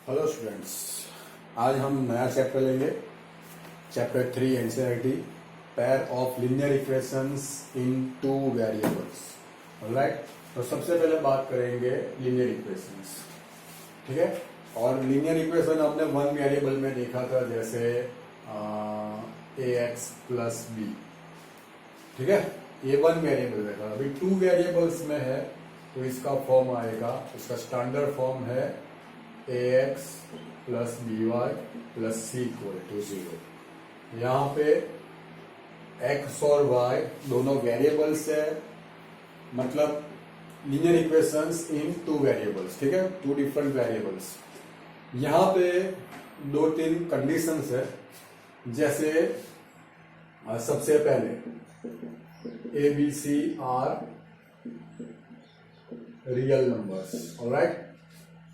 Hello students, आज हम नया चैप्टर लेंगे। Chapter 3 NCERT pair of linear equations in to variables. Alright, तो सबसे पहले बात करेंगे लीनियर इक्वेशंस। ठीक है, और लीनियर इक्वेशन हमने वन वेरिएबल में देखा था, जैसे ए एक्स प्लस बी। ठीक है, ये वन वेरिएबल में था। अभी टू वेरिएबल्स में है तो इसका फॉर्म आएगा, इसका स्टैंडर्ड फॉर्म है a x plus B Y plus C equal to 0। यहाँ पे एक्स और वाई दोनों वेरिएबल्स है, मतलब लीनियर इक्वेशंस इन टू वेरिएबल्स। ठीक है, टू डिफरेंट वेरिएबल्स। यहाँ पे दो तीन कंडीशंस है, जैसे सबसे पहले A B C are real numbers. Alright,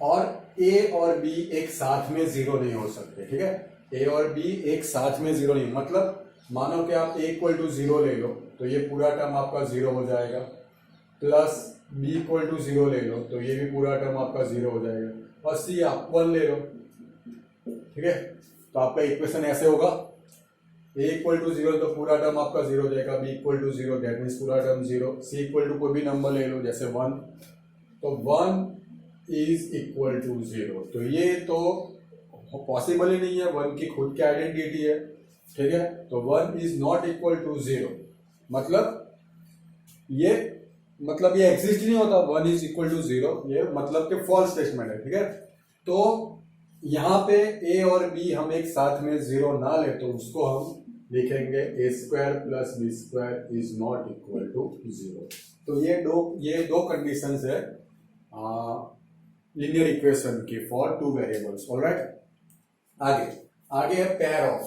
और ए और बी एक साथ में जीरो नहीं हो सकते। ठीक है, ए और बी एक साथ में जीरो नहीं, मतलब मानो कि आप ए इक्वल टू 0 ले लो तो ये पूरा टर्म आपका 0 हो जाएगा, प्लस बी इक्वल टू 0 ले लो तो ये भी पूरा टर्म आपका 0 हो जाएगा, और सी आप 1 ले लो। ठीक है, तो आपका इक्वेशन ऐसे होगा, ए इक्वल टू 0 तो पूरा टर्म आपका 0 हो जाएगा, B equal to 0 that means पूरा टर्म 0, सी इक्वल टू कोई भी नंबर ले लो जैसे 1, तो 1 इज इक्वल टू 0। तो ये तो पॉसिबल ही नहीं है, 1 की खुद की आइडेंटिटी है। ठीक है, तो 1 इज नॉट इक्वल टू 0, मतलब ये एग्जिस्ट नहीं होता। 1 इज इक्वल टू 0 ये मतलब कि फॉल्स स्टेटमेंट है। ठीक है, तो यहाँ पे ए और बी हम एक साथ में 0 ना ले तो उसको हम लिखेंगे a square plus b square is not equal to 0। तो ये दो कंडीशंस है लीनियर इक्वेशन की फॉर टू वेरिएबल्स। ऑलराइट, आगे है पेयर ऑफ।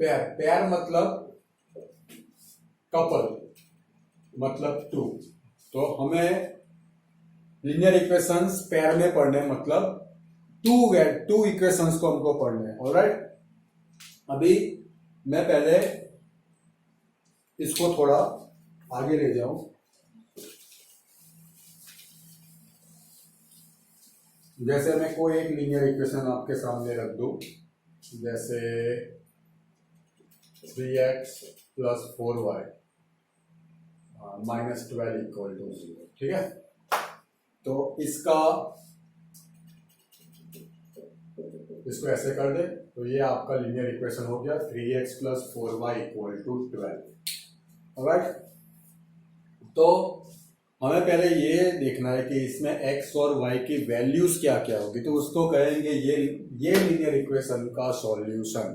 पेयर मतलब कपल, मतलब टू। तो हमें लीनियर इक्वेशंस पेयर में पढ़ने, मतलब टू इक्वेशंस को हमको पढ़ने हैं। ऑलराइट, अभी मैं पहले इसको थोड़ा आगे ले जाऊं। जैसे मैं कोई एक लीनियर इक्वेशन आपके सामने रख दूं, जैसे 3x plus 4y minus 12 equal to 0। ठीक है, तो इसको ऐसे कर दे तो ये आपका लीनियर इक्वेशन हो गया 3x plus 4y equal to 12। Alright, तो हमें पहले ये देखना है कि इसमें x और y की वैल्यूज क्या क्या होगी, तो उसको कहेंगे ये लीनियर इक्वेशन का सॉल्यूशन।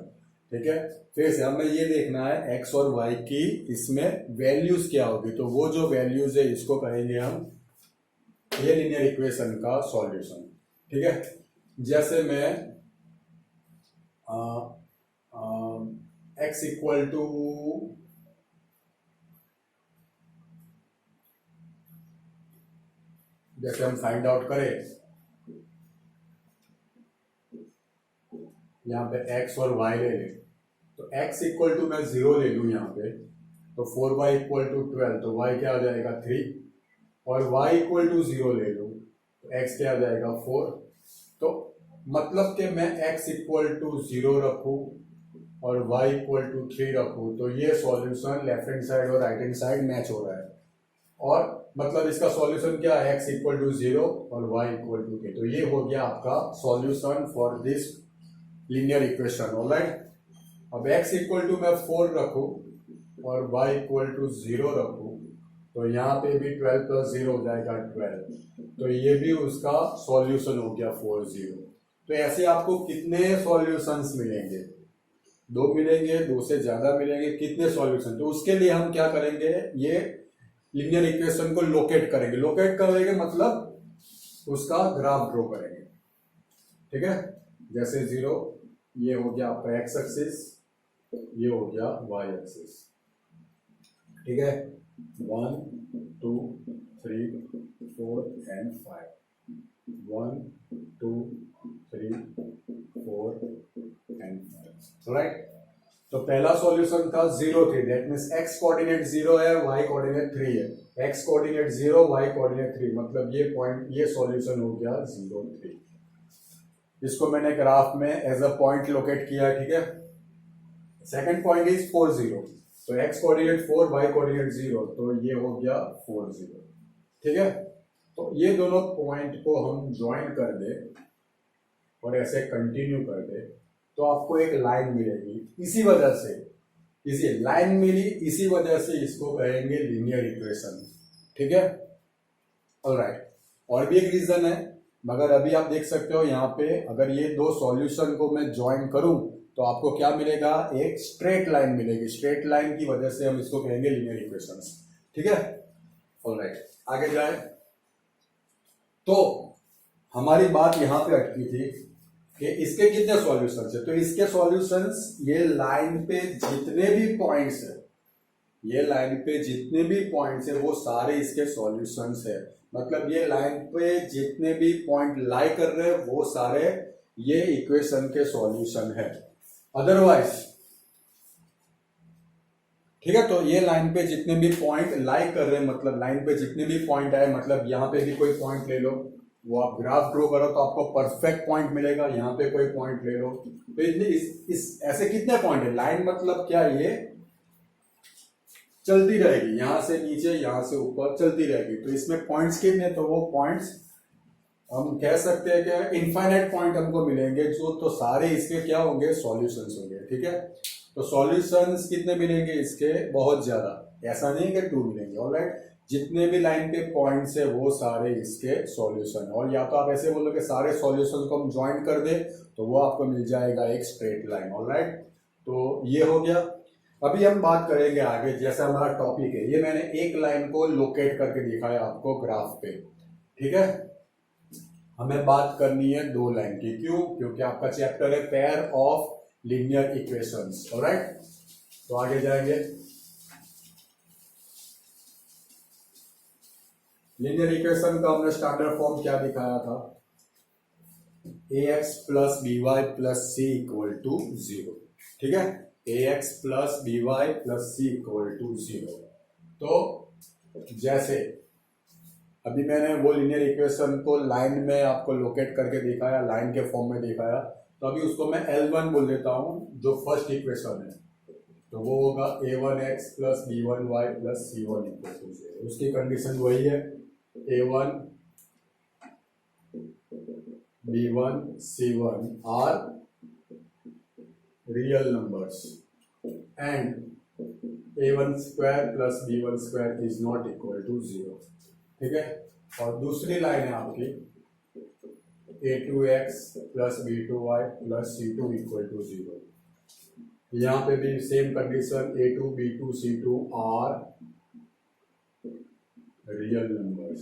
ठीक है, फिर से हमें ये देखना है x और y की इसमें वैल्यूज क्या होगी, तो वो जो वैल्यूज है इसको कहेंगे हम ये लीनियर इक्वेशन का सॉल्यूशन। ठीक है, जैसे मैं x इक्वल टू जैसे हम फाइंड आउट करें, यहाँ पे x और y ले लें, तो x इक्वल टू मैं 0 ले लूँ यहाँ पे, तो 4y इक्वल टू 12, तो y क्या आ जाएगा 3, और y इक्वल टू 0 ले लूँ तो x क्या आ जाएगा 4। तो मतलब कि मैं x इक्वल टू 0 रखूँ और y इक्वल टू 3 रखूँ, तो ये सॉल्यूशन लेफ्ट हैंड साइड और राइट हैंड साइड मैच हो रहा है। और मतलब इसका सॉल्यूशन क्या है, x इक्वल टू 0 और y इक्वल टू 3। तो ये हो गया आपका solution for this linear equation. Alright, अब x इक्वल टू मैं 4 रखूं और y इक्वल टू 0 रखूं, तो यहाँ पे भी 12 प्लस 0 हो जाएगा 12, तो ये भी उसका सॉल्यूशन हो गया 4 0। तो ऐसे आपको कितने सॉल्यूशंस मिलेंगे, 2 मिलेंगे, 2 से ज्यादा मिलेंगे, कितने सॉल्यूशन। तो उसके लिए हम क्या करेंगे, ये लीनियर इक्वेशन को लोकेट करेंगे मतलब उसका ग्राफ ड्रॉ करेंगे। ठीक है, जैसे 0 ये हो गया आपका x एक्सिस, ये हो गया y एक्सिस। ठीक है, 1 2 3 4 एंड 5, 1 2 3 4 एंड 5। राइट, तो पहला सॉल्यूशन था 0 3, दैट मीन्स x कोऑर्डिनेट 0 है, y कोऑर्डिनेट 3 है। x कोऑर्डिनेट 0, y कोऑर्डिनेट 3, मतलब ये पॉइंट, ये सॉल्यूशन हो गया 0 3। इसको मैंने ग्राफ में एज अ पॉइंट लोकेट किया है, ठीक है। सेकंड पॉइंट इज 4 0, तो x कोऑर्डिनेट 4, y कोऑर्डिनेट 0, तो ये हो गया 4 0, ठीक है। तो ये दोनों पॉइंट को हम ज्वाइन कर दे और ऐसे कंटिन्यू कर दे तो आपको एक लाइन मिलेगी। इसी वजह से इसी लाइन मिली, इसी वजह से इसको कहेंगे लीनियर इक्वेशन, ठीक है। ऑलराइट, और भी एक रीजन है, मगर अभी आप देख सकते हो यहाँ पे अगर ये दो सॉल्यूशन को मैं ज्वाइन करूं तो आपको क्या मिलेगा, एक स्ट्रेट लाइन मिलेगी। स्ट्रेट लाइन की वजह से हम इसको कहेंगे लीनियर इक्वेशंस, ठीक है। ऑलराइट, आगे जाए तो हमारी बात यहां पे अटकी थी कि इसके कितने सॉल्यूशंस है। तो इसके सॉल्यूशंस ये लाइन पे जितने भी पॉइंट्स है, ये लाइन पे जितने भी पॉइंट्स है वो सारे इसके सॉल्यूशंस है। मतलब ये लाइन पे जितने भी पॉइंट लाई कर रहे हैं वो सारे ये इक्वेशन के सॉल्यूशन है। अदरवाइज, ठीक है, तो ये लाइन पे जितने भी पॉइंट लाई कर रहे हैं, मतलब लाइन पे जितने भी पॉइंट आए, मतलब यहाँ पे भी कोई पॉइंट ले लो, वो आप ग्राफ ड्रॉ करो तो आपको परफेक्ट पॉइंट मिलेगा। यहाँ पे कोई पॉइंट ले लो तो इस ऐसे कितने पॉइंट है। लाइन मतलब क्या, ये चलती रहेगी, यहां से नीचे यहां से ऊपर चलती रहेगी। तो इसमें पॉइंट्स कितने, तो वो पॉइंट्स हम कह सकते हैं कि इनफाइनाइट पॉइंट हमको मिलेंगे, जो तो सारे इसके क्या होंगे, सॉल्यूशंस होंगे, ठीक है। तो सॉल्यूशंस कितने मिलेंगे इसके, बहुत ज्यादा, ऐसा नहीं कि 2 मिलेंगे। ऑलराइट, जितने भी लाइन पे पॉइंट्स है वो सारे इसके सॉल्यूशन, और या तो आप ऐसे बोलो कि सारे सॉल्यूशन को हम ज्वाइन कर दे तो वो आपको मिल जाएगा एक स्ट्रेट लाइन। ऑलराइट, तो ये हो गया। अभी हम बात करेंगे आगे, जैसा हमारा टॉपिक है, ये मैंने एक लाइन को लोकेट करके दिखाया आपको ग्राफ पे, ठीक है। हमें बात करनी है 2 लाइन की, क्यों, क्योंकि आपका चैप्टर है pair of linear equations. Alright, तो आगे जाएंगे। लीनियर इक्वेशन का हमने स्टैंडर्ड फॉर्म क्या दिखाया था, ax plus B Y plus C equal to 0, ठीक है। ax plus B Y plus C equal to 0। तो जैसे अभी मैंने वो लीनियर इक्वेशन को लाइन में आपको लोकेट करके दिखाया, लाइन के फॉर्म में दिखाया, तो अभी उसको मैं L1 बोल देता हूं, जो फर्स्ट इक्वेशन है। तो वो होगा a1x plus b1y plus c1 equal to 0। उसकी कंडीशन वही है, a1 b1 c1 are real numbers and a1 square plus b1 square is not equal to 0, ठीक है। और दूसरी लाइन है आपकी a2x plus b2y plus c2 equal to 0। यहाँ पे भी same condition, a2 b2 c2 are real numbers,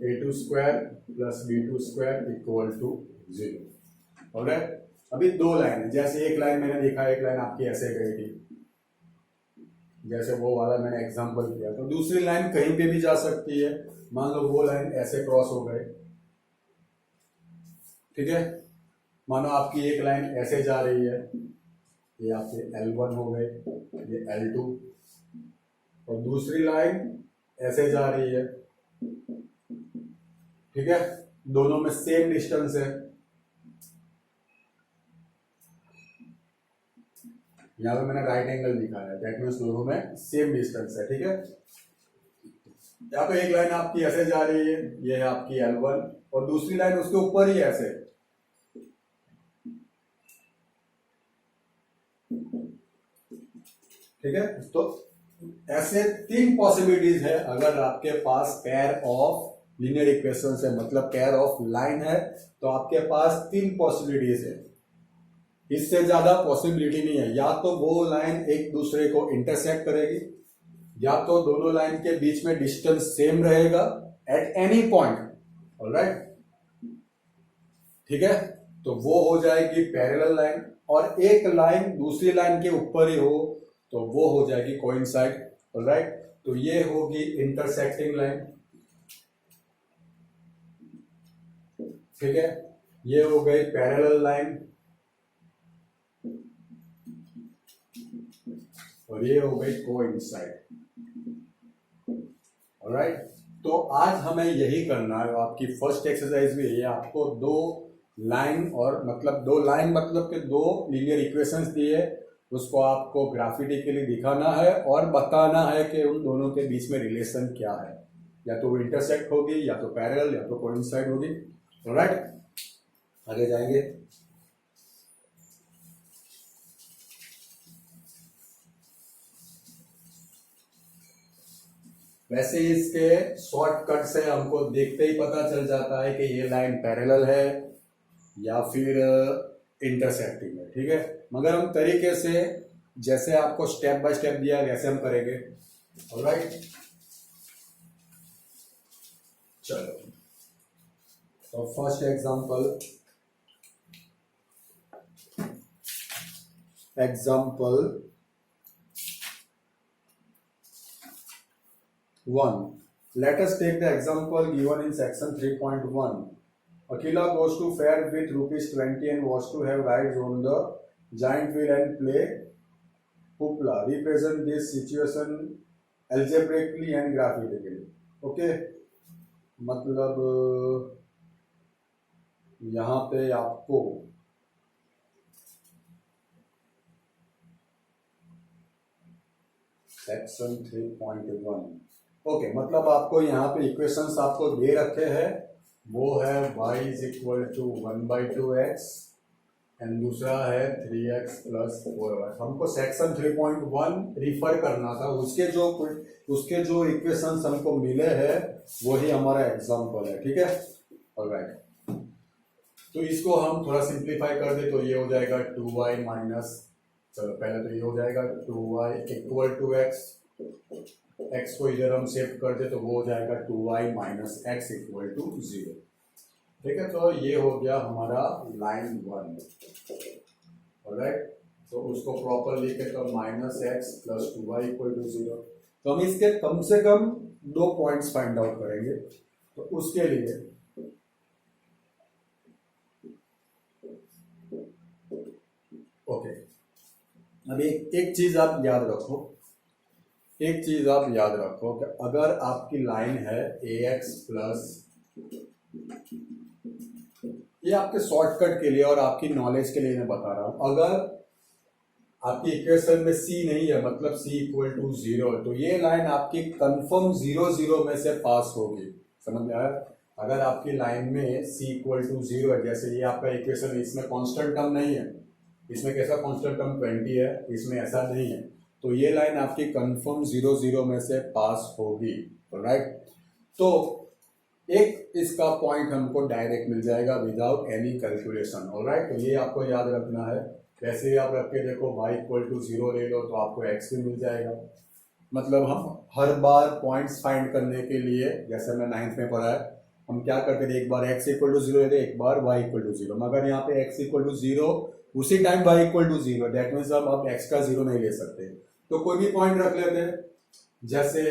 a2 square plus b2 square equal to 0। Alright, अभी 2 लाइन है, जैसे एक लाइन मैंने दिखा, एक लाइन आपकी ऐसे गई थी, जैसे वो वाला मैंने एग्जांपल किया। तो दूसरी लाइन कहीं पे भी जा सकती है, मान लो वो लाइन ऐसे क्रॉस हो गए, ठीक है। मानो आपकी एक लाइन ऐसे जा रही है, ये आपके L1 हो गए, ये L2, और दूसरी लाइन ऐसे जा रही है, ठीक है। दोनों में सेम डिस्टेंस है, यहां पे मैंने राइट एंगल दिखाया है, दैट मींस दोनों में सेम डिस्टेंस है, ठीक है। यहाँ पे एक लाइन आपकी ऐसे जा रही है, ये है आपकी L1, और दूसरी लाइन उसके ऊपर ही ऐसे, ठीक है। तो ऐसे 3 पॉसिबिलिटीज है अगर आपके पास पेयर ऑफ लीनियर इक्वेशंस है, मतलब पेयर ऑफ लाइन है, तो आपके पास 3 पॉसिबिलिटीज है, इससे ज्यादा पॉसिबिलिटी नहीं है। या तो वो लाइन एक दूसरे को इंटरसेक्ट करेगी, या तो दोनों लाइन के बीच में डिस्टेंस सेम रहेगा एट एनी पॉइंट, ऑलराइट, ठीक है। तो वो हो जाएगी पैरेलल लाइन, और एक लाइन दूसरी लाइन के ऊपर ही हो तो वो हो जाएगी कोइंसाइड, ऑलराइट। तो ये होगी इंटरसेक्टिंग लाइन, ठीक है। ये हो गई पैरेलल लाइन, और ये हो गई कोइंसाइड, ऑलराइट। तो आज हमें यही करना है, आपकी फर्स्ट एक्सरसाइज भी है, आपको 2 लाइन और मतलब दो लाइन मतलब कि दो लीनियर इक्वेशंस दिए, उसको आपको ग्राफिकली दिखाना है और बताना है कि उन दोनों के बीच में रिलेशन क्या है, या तो वो इंटरसेक्ट होगी, या तो पैरेलल, या तो कोइंसाइड होगी। ऑलराइट, आगे जाएंगे। वैसे इसके शॉर्टकट से हमको देखते ही पता चल जाता है कि ये लाइन पैरेलल है या फिर इंटरसेक्टिंग है, ठीक है। मगर हम तरीके से जैसे आपको स्टेप बाय स्टेप दिया वैसे हम करेंगे। ऑलराइट, चलो तो first example 1. Let us take the example given in section 3.1. Akila goes to fair with ₹20 and was to have rides on the giant wheel and play hoopla. Represent this situation algebraically and graphically. Okay, मतलब यहाँ पे आपको section 3.1 okay, मतलब आपको यहाँ पे equations आपको दे रखे हैं, वो है y is equal to 1/2x and दूसरा है 3x प्लस 4y। हमको सेक्शन 3.1 रिफर करना था, उसके जो इक्वेशंस हमको मिले हैं वही हमारा एग्जाम्पल है, ठीक है। ऑलराइट, तो इसको हम थोड़ा सिंप्लीफाई कर दे तो ये हो जाएगा 2y माइनस, चलो पहले तो ये हो जाएगा 2y इक्वल टू x को इधर हम शिफ्ट कर दे तो वो हो जाएगा 2y minus x equal to 0, ठीक है। तो ये हो गया हमारा लाइन 1। ऑलराइट, तो उसको प्रॉपर लिखे तो minus X plus 2y equal to 0। तो हम इसके कम से कम 2 पॉइंट्स फाइंड आउट करेंगे, तो उसके लिए ओके, अभी एक चीज आप याद रखो, कि अगर आपकी लाइन है ax प्लस, ये आपके शॉर्टकट के लिए और आपकी नॉलेज के लिए मैं बता रहा हूं, अगर आपकी इक्वेशन में c नहीं है मतलब c इक्वल टू 0, तो ये लाइन आपकी कंफर्म 0 में से पास होगी, समझ में आया। अगर आपकी लाइन में c इक्वल टू 0 है, जैसे ये आपका इक्वेशन, इसमें कांस्टेंट टर्म नहीं है, इसमें कैसा कांस्टेंट टर्म 20 है, इसमें ऐसा नहीं है, तो ये लाइन आपकी कंफर्म 0 में से पास होगी। राइट, तो एक इसका पॉइंट हमको डायरेक्ट मिल जाएगा विदाउट एनी कैलकुलेशन। ऑलराइट, तो ये आपको याद रखना है। वैसे ही आप रख के देखो, y इक्वल टू 0 ले लो तो आपको x भी मिल जाएगा। मतलब हम हर बार पॉइंट्स फाइंड करने के लिए, जैसे मैं 9th में पढ़ा है, हम क्या करते थे, एक बार x इक्वल टू 0 लेते, एक बार y इक्वल टू 0। मगर यहाँ पे x इक्वल टू 0 उसी time y equal to 0, that means हम अब x का 0 नहीं ले सकते, तो कोई भी पॉइंट रख लेते हैं। जैसे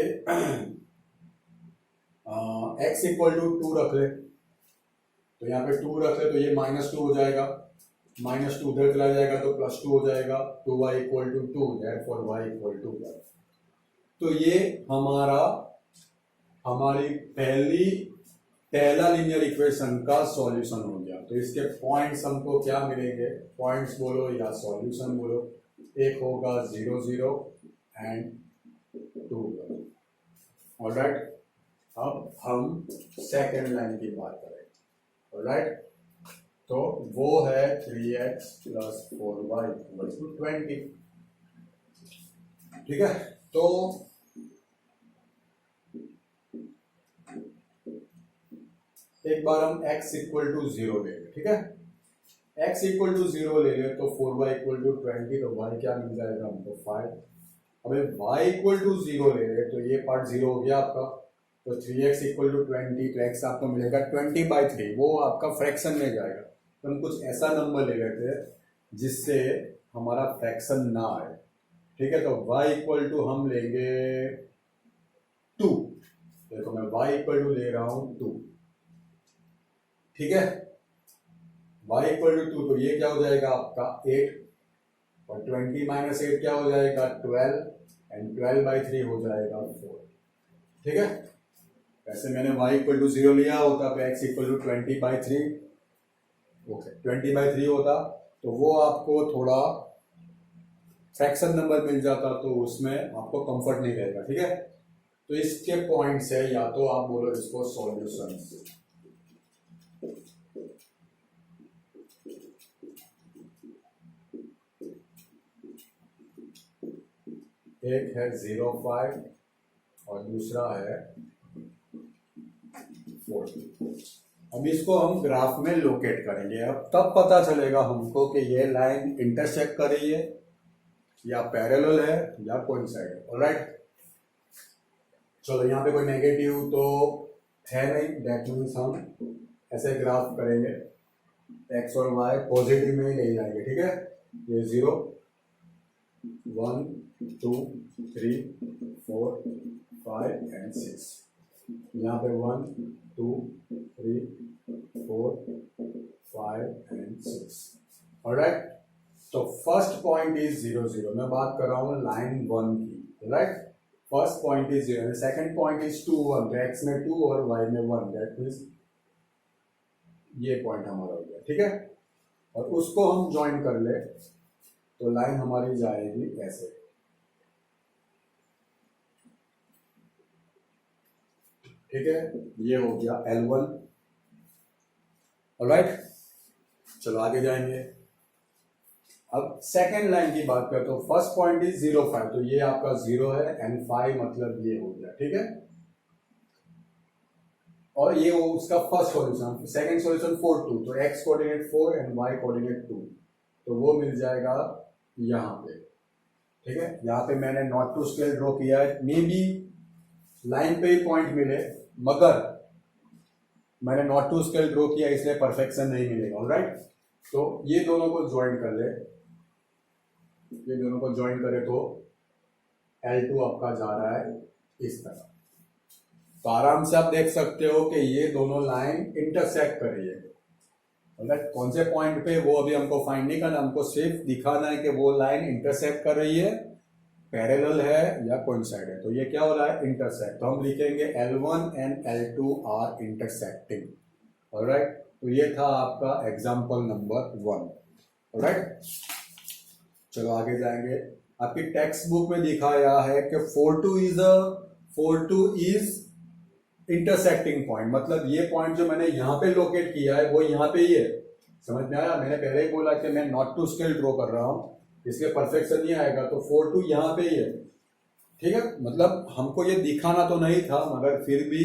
x इक्वल टू 2 रख ले, तो यहाँ पे 2 रख ले तो ये -2 हो जाएगा, -2 उधर चला जाएगा तो +2 हो जाएगा, 2y equal to 2, therefore y equal to 1। तो ये हमारी पहला लीनियर इक्वेशन का सॉल्यूशन हो गया। तो इसके पॉइंट्स हमको क्या मिलेंगे, पॉइंट्स बोलो या सॉल्यूशन बोलो, एक होगा 0 0 एंड 2 1। ऑलराइट, अब हम सेकेंड लाइन की बात करें। ऑलराइट, तो वो है 3x plus 4y equal to 20, ठीक है। तो एक बार हम x इक्वल टू 0 ले लें, ठीक है। x इक्वल टू 0 ले लें तो 4y इक्वल टू 20, तो y क्या मिल जाएगा हमको 5। अबे y इक्वल टू 0 ले लें तो ये पार्ट 0 हो गया आपका, तो 3x इक्वल टू 20, तो x आपको मिलेगा 20/3, वो आपका फ्रैक्शन में जाएगा। तो हम कुछ ऐसा नंबर ले लेते हैं जिससे हमारा फ्रैक्शन ना आए, ठीक है। तो y इक्वल टू हम लेंगे 2, देखो मैं y इक्वल टू ले रहा हूं 2, ठीक है। y इक्वल टू 2, तो ये क्या हो जाएगा आपका 8, और 20 माइनस 8 क्या हो जाएगा 12, एंड 12/3 हो जाएगा 4, ठीक है। वैसे मैंने y इक्वल टू 0 लिया होता तो x इक्वल टू 20/3, ओके 20/3 होता तो वो आपको थोड़ा फ्रैक्शन नंबर मिल जाता, तो उसमें आपको कंफर्ट नहीं रहेगा, ठीक है। तो इसके पॉइंट्स है, या तो आप बोलो इसको सॉल्यूशन, एक है 0.5 और दूसरा है 40। अब इसको हम ग्राफ में लोकेट करेंगे, अब तब पता चलेगा हमको कि ये लाइन इंटरसेक्ट कर रही है या पैरेलल है या कोइंसाइड है। ऑलराइट, चलो यहाँ पे कोई नेगेटिव तो है नहीं, दैट मीन्स हम ऐसे ग्राफ करेंगे, एक्स और वाई पॉजिटिव में ही ले जाएंगे, ठीक है। ये 0 1 2 3 4 5 एंड 6, यहाँ पे 1 2 3 4 5 एंड 6। ऑलराइट, तो फर्स्ट पॉइंट इज 0 0, मैं बात कर रहा हूँ लाइन 1 की, right. First point is 0, second point is 2 1, तो एक्स में 2 और वाई में 1, दैट मीन्स ये पॉइंट हमारा हो गया, ठीक है। और उसको हम ज्वाइन कर ले तो लाइन हमारी जाएगी ऐसे, ठीक है। ये हो गया L1। ऑलराइट, चलो आगे जाएंगे। अब सेकेंड लाइन की बात करते हो, फर्स्ट पॉइंट इज 0.5, तो ये आपका 0 है एंड 5 मतलब ये हो गया, ठीक है। और ये उसका फर्स्ट सॉल्यूशन, सेकंड सॉल्यूशन 4 2, तो x coordinate 4 and y coordinate 2, तो वो मिल जाएगा यहाँ पे, ठीक है। यहाँ पे मैंने नॉट टू स्केल ड्रॉ किया है, मे बी लाइन पे ही पॉइंट मिले, मगर मैंने नॉट टू स्केल ड्रॉ किया इसलिए परफेक्शन नहीं मिलेगा। ऑलराइट, तो ये दोनों को ज्वाइन कर ले, ये दोनों को ज्वाइन करे तो L2 आपका जा रहा है इस तरह। तो आराम से आप देख सकते हो कि ये दोनों लाइन इंटरसेक्ट कर रही है। मतलब कौन से पॉइंट पे वो अभी हमको फाइंड नहीं करना, हमको सिर्फ दिखाना है कि वो लाइन इंटरसेक्ट कर रही है, पैरेलल है या कोइंसाइड है। तो ये क्या हो रहा है, इंटरसेक्ट। तो हम लिखेंगे L1 and L2 are intersecting. Alright, तो ये था आपका एग्जाम्पल नंबर 1। ऑलराइट, चलो आगे जाएंगे। आपकी टेक्स्ट बुक में दिखाया है कि 4 2 इज इंटरसेक्टिंग पॉइंट, मतलब ये पॉइंट जो मैंने यहाँ पे लोकेट किया है वो यहाँ पे ही है। समझ में आया? मैंने पहले ही बोला कि मैं नॉट टू स्केल ड्रॉ कर रहा हूँ, इसलिए परफेक्शन नहीं आएगा, तो 4 2 यहाँ पे ही है, ठीक है। मतलब हमको ये दिखाना तो नहीं था, मगर फिर भी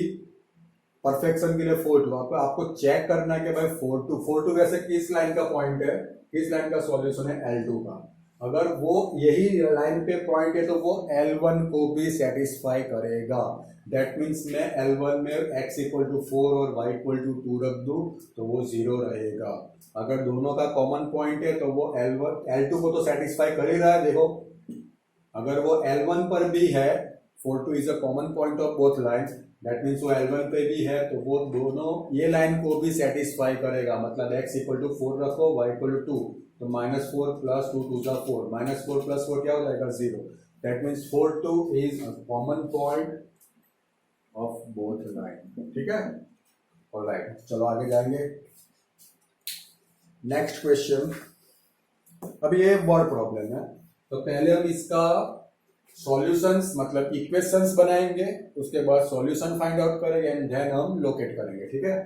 परफेक्शन के लिए 4 2 आपको चेक करना है कि भाई 4 2 वैसे किस लाइन का पॉइंट है, किस लाइन का सॉल्यूशन है, L2 का। अगर वो यही लाइन पे पॉइंट है तो वो L1 को भी सेटिस्फाई करेगा। दैट मीन्स मैं L1 में x इक्वल टू 4 और y इक्वल टू 2 रख दूं तो वो 0 रहेगा। अगर दोनों का कॉमन पॉइंट है तो वो L2 को तो सेटिस्फाई कर ही रहा है। देखो, अगर वो L1 पर भी है, 4 2 is a common point of both lines, that means वो L1 पे भी है, तो वो दोनों ये लाइन को भी सेटिस्फाई करेगा। मतलब x इक्वल टू 4 रखो, y इक्वल टू 2, तो -4 + 2 2 4, -4 + 4 क्या हो जाएगा, 0। That means 4 2 is a common point of both line, ठीक है। ऑलराइट, चलो आगे जाएंगे। नेक्स्ट क्वेश्चन, अभी ये वर्ड प्रॉब्लम है, तो पहले हम इसका सॉल्यूशंस मतलब इक्वेशंस बनाएंगे, उसके बाद सॉल्यूशन फाइंड आउट करेंगे एंड देन हम लोकेट करेंगे, ठीक है।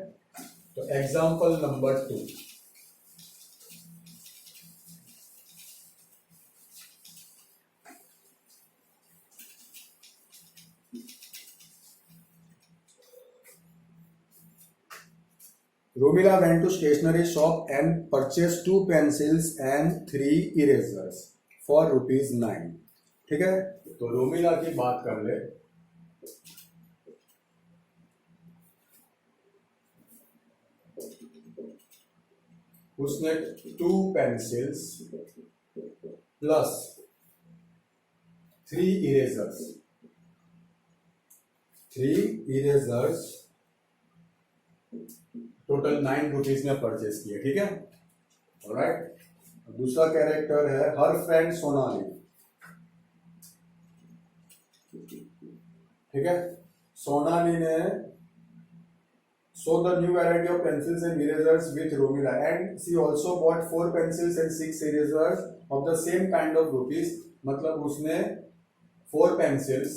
तो example number 2, Romila went to stationery shop and purchased 2 pencils and 3 erasers for ₹9। ठीक है, तो रोमिला की बात कर ले। उसने 2 pencils plus 3 erasers, 3 erasers total ₹9 में परचेस किए, ठीक है। ऑलराइट, दूसरा कैरेक्टर है हर फ्रेंड सोनाली, ठीक है। सोनाली ने So the new variety of pencils and erasers with Romila, and she also bought 4 pencils and 6 erasers of the same kind of rupees. मतलब उसने 4 pencils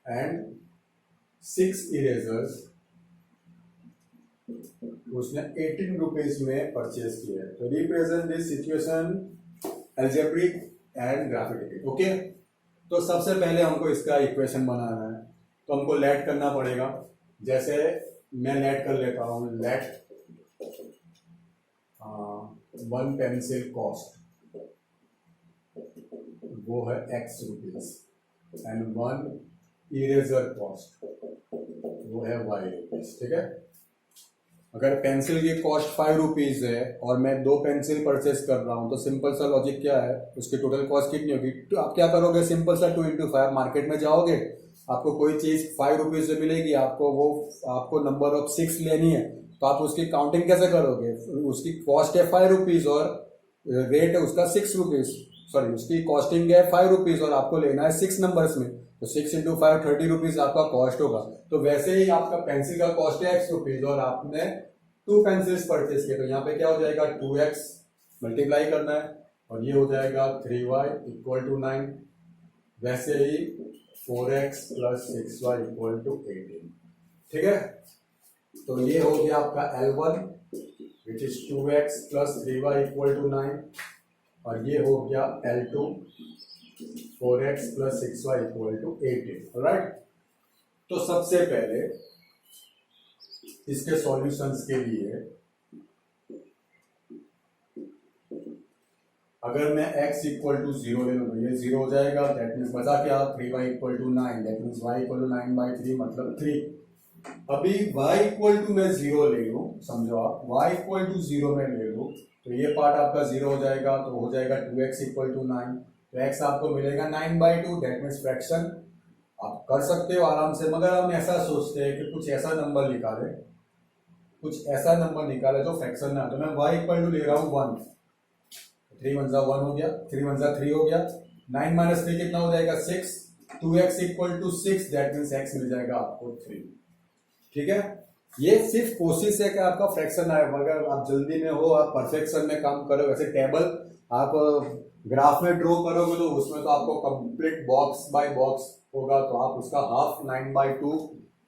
and 6 erasers उसने 18 रुपीज में परचेज किया है. तो represent this situation algebraic and graphically. Okay, तो सबसे पहले हमको इसका इक्वेशन बनाना है, तो हमको लेट करना पड़ेगा. जैसे मैं लेट कर लेता हूँ, लेट 1 पेंसिल कॉस्ट वो है x rupees and 1 eraser cost वो है y रुपीज. ठीक है, अगर पेंसिल की कॉस्ट 5 रुपीज है और मैं 2 पेंसिल परचेस कर रहा हूँ, तो सिंपल सा लॉजिक क्या है, उसकी टोटल कॉस्ट कितनी होगी. तो आप क्या करोगे, सिंपल सा 2 into 5. मार्केट में जाओगे, आपको कोई चीज 5 रुपीज से मिलेगी, आपको नंबर ऑफ 6 लेनी है, तो आप उसकी काउंटिंग कैसे करोगे. उसकी कॉस्ट है 5 रुपीज और रेट है उसका 6 रुपीज. सॉरी, उसकी कॉस्टिंग है 5 रुपीज और आपको लेना है 6 नंबर्स में, तो 6 into 5 30 रुपीज आपका कॉस्ट होगा. तो वैसे ही आपका पेंसिल का कॉस्ट है x रुपीज और आपने 2 पेंसिल्स परचेज किए, तो यहाँ पे क्या हो जाएगा, 2x मल्टीप्लाई करना है और ये हो जाएगा 3y इक्वल टू 9. वैसे ही 4x plus 6y equal to 18. ठीक है, तो ये हो गया आपका L1 which is 2x plus 3y equal to 9 और ये हो गया L2 4x plus 6y equal to 18. Right, तो सबसे पहले इसके सॉल्यूशंस के लिए अगर मैं x इक्वल टू 0 ले लूँ तो ये 0 हो जाएगा. दैट मीन्स बचा क्या, 3y equal to 9. That means y equal to 9/3 मतलब 3. अभी y इक्वल टू मैं 0 ले लूँ, समझो आप y इक्वल टू 0 में ले लूँ तो ये पार्ट आपका 0 हो जाएगा, तो हो जाएगा 2x इक्वल टू 9. तो x आपको मिलेगा 9/2. दैट मीन्स फ्रैक्शन आप कर सकते हो आराम से, मगर हम ऐसा सोचते हैं कि कुछ ऐसा नंबर निकाले जो फ्रैक्शन ना. तो मैं y इक्वल टू ले रहा हूँ 1. 3 1 जा 1 हो गया, 3 1 जा 3 हो गया. 9 माइनस 3 कितना हो जाएगा, 6. 2x equal to 6. That means x मिल जाएगा आपको 3. ठीक है, ये सिर्फ कोशिश है कि आपका फ्रैक्शन आए, मगर आप जल्दी में हो, आप परफेक्शन में काम करो. वैसे टेबल आप ग्राफ में ड्रॉ करोगे तो उसमें तो आपको कंप्लीट बॉक्स बाय बॉक्स होगा, तो आप उसका हाफ 9/2,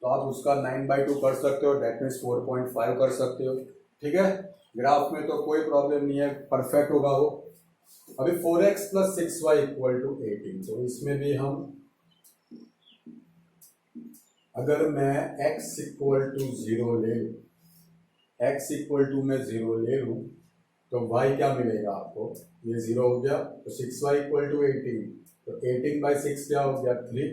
तो आप उसका 9/2 कर सकते हो. डेट मीन्स 4.5 कर सकते हो. ठीक है, ग्राफ में तो कोई प्रॉब्लम नहीं है, परफेक्ट होगा वो. अभी 4x plus 6y equal to 18. तो इसमें भी हम अगर मैं x इक्वल टू 0 ले लूँ, x इक्वल टू मैं 0 ले लूँ तो y क्या मिलेगा आपको, ये 0 हो गया, तो 6y इक्वल टू 18. तो 18/6 क्या हो गया, 3.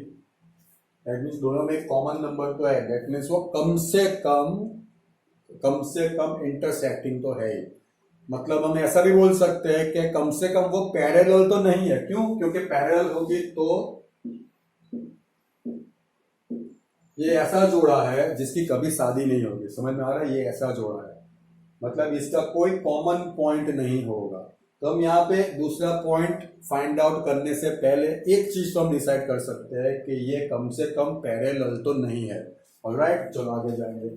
दैट मीन्स दोनों में कॉमन नंबर तो है. दैट मीन्स वो कम से कम इंटरसेक्टिंग तो है ही. मतलब हम ऐसा भी बोल सकते हैं कि कम से कम वो पैरेलल तो नहीं है. क्यों, क्योंकि पैरेलल होगी तो ये ऐसा जोड़ा है जिसकी कभी शादी नहीं होगी. समझ में आ रहा है, ये ऐसा जोड़ा है, मतलब इसका कोई कॉमन पॉइंट नहीं होगा. तो हम यहाँ पे दूसरा पॉइंट फाइंड आउट करने से पहले एक चीज तो हम डिसाइड कर सकते हैं कि ये कम से कम पैरेलल तो नहीं है. ऑलराइट, चलो आगे जाएंगे.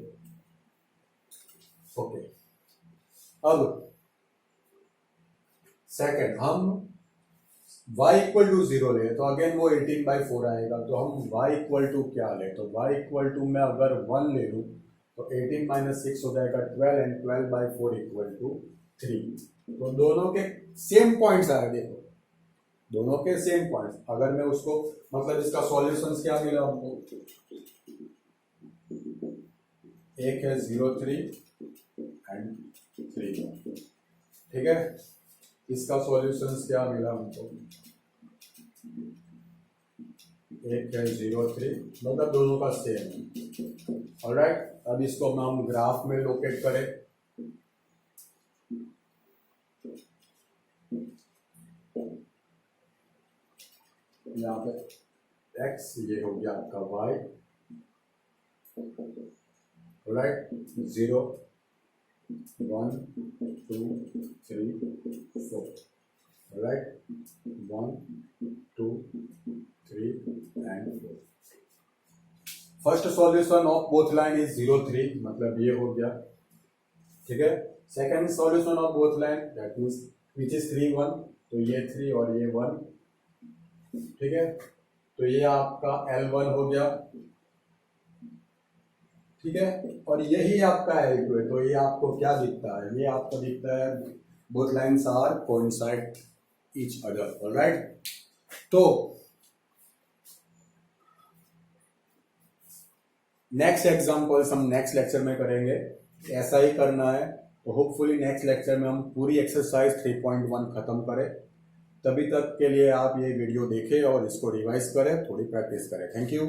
ओके, अब सेकंड हम y इक्वल टू 0 ले, तो अगेन वो 18/4 आएगा. तो हम y इक्वल टू क्या ले, तो y इक्वल टू मैं अगर 1 ले लूँ तो 18 माइनस 6 हो जाएगा 12 एंड 12/4 इक्वल टू 3. तो दोनों के सेम पॉइंट्स आ रहे, देखो दोनों के सेम पॉइंट्स. अगर मैं उसको मतलब इसका सॉल्यूशंस क्या मिला हमको, एक है 0 3 एंड 3. ठीक है, इसका सॉल्यूशंस क्या मिला हमको, एक है 0 3, मतलब दोनों का सेम है. ऑलराइट, अब इसको हम ग्राफ में लोकेट करें. यहाँ पे x, ये हो गया आपका y. Alright, 0 1 2 3 4. Alright, 1 2 3 and 4. First solution of both line is 0 3, मतलब ये हो गया, ठीक है। Second solution of both line that means which is 3 1, तो ये 3 और ये 1, ठीक है। तो ये आपका L1 हो गया, ठीक है। और यही आपका L2 है, तो ये आपको क्या दिखता है, ये आपको दिखता है both lines are coincide each other, alright. तो नेक्स्ट एग्जांपल्स हम नेक्स्ट लेक्चर में करेंगे, ऐसा ही करना है। तो होपफुली नेक्स्ट लेक्चर में हम पूरी एक्सरसाइज 3.1 खत्म करें। तभी तक के लिए आप ये वीडियो देखें और इसको रिवाइज करें, थोड़ी प्रैक्टिस करें। Thank you.